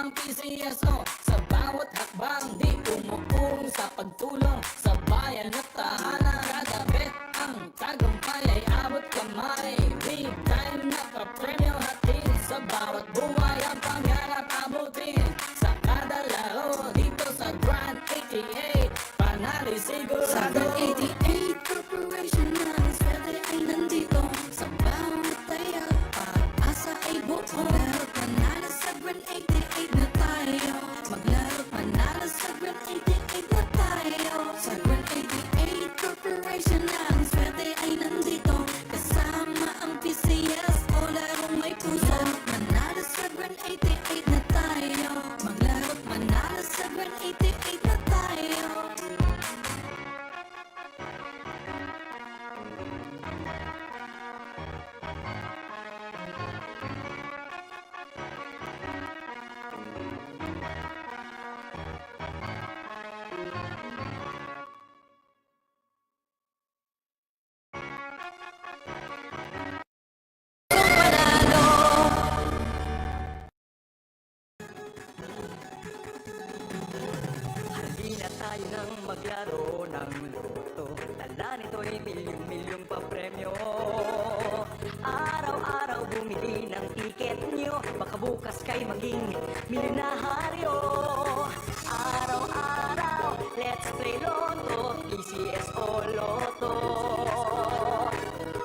ang PCSO. Sa bawat hakbang di umuurong sa pagtulong sa bayan at tahanan. Kagabit ang tagumpay ay abot kamay. Big time na papremyo hatid sa bawat buhay ang pangarap abutin. Sa kada laro dito sa Grand 88 panalo sigurado. Sa Grand 88 Corporation na swerte ay nandito. Sa bawat tayo pag-asa ay buo. Maglaro panalo sa Grand 88 na tayo. Maglaro panalo sa Grand 88 na tayo. Sa Grand 88 Corporation na swerte ay nandito. Kasama ang PCS o larong may puso. Manalo sa Grand 88 na tayo. Maglaro manalo sa Grand 88 na tayo. Halina tayo nang maglaro ng loto. Tala nito'y milyong-milyong pa-premyo. Araw-araw bumili ng tiket nyo. Baka bukas kay maging milyonaryo. Araw-araw, let's play Lotto, PCS o Lotto.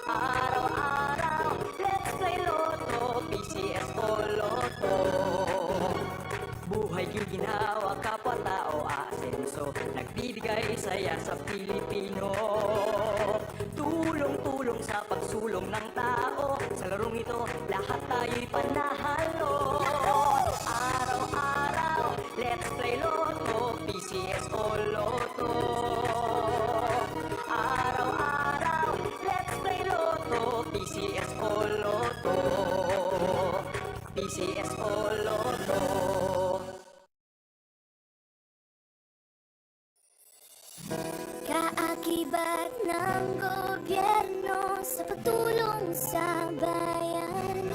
Araw-araw, let's play Lotto, PCS o Lotto. Buhay ginhawa, kapwa-tao, asenso. Nagbibigay saya sa Pilipino. Tulong-tulong sa pagsulong ng tao. Sa larong ito, lahat tayo'y panahalo. Araw-araw, let's play Lotto, PCS o Lotto. Araw-araw, let's play Lotto, PCS o Lotto. PCS o Lotto. Kaakibat ng gobyerno sa pagtulong sa bayan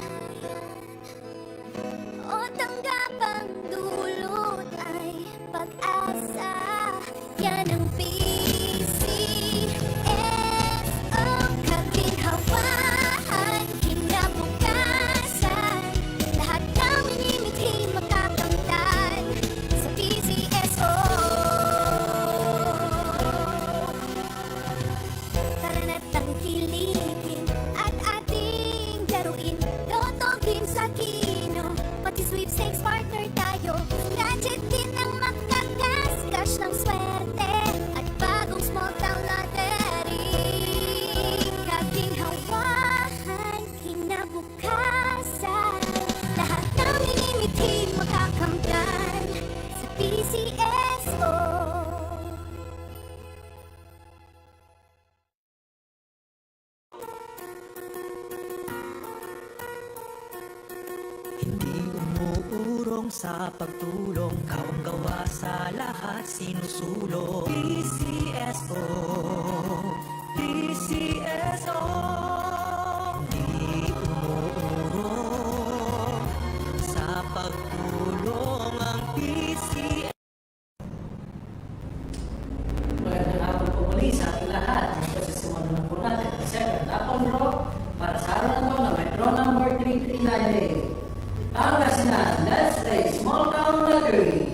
o tanggapang dulot ay pag-asa. Yan ang PCSO, kaginhawahan, kinabukasan. Lahat ng minimithi makakamtan sa PCSO. Tara na't tangkilikin at ating laruin. Lotto games sa kino, pati sweepstakes partner tayo. Gadget din ang makakas-cash ng swerte at bagong small town lottery. Kaginhawahan, kinabukasan. Lahat ng minimithi makakamtan sa PCSO. Hindi umuurong sa pagtulong, kawang-gawa sa lahat sinusulong. PCSO, PCSO. Hindi umuurong sa pagtulong ang PCSO. Magandang hapon po muli sa ating lahat. Ito si Simon ng Punat at December Tapon Rock para sa araw na ito na may draw number 339. Ang kasinan, let's play Small Town Lottery.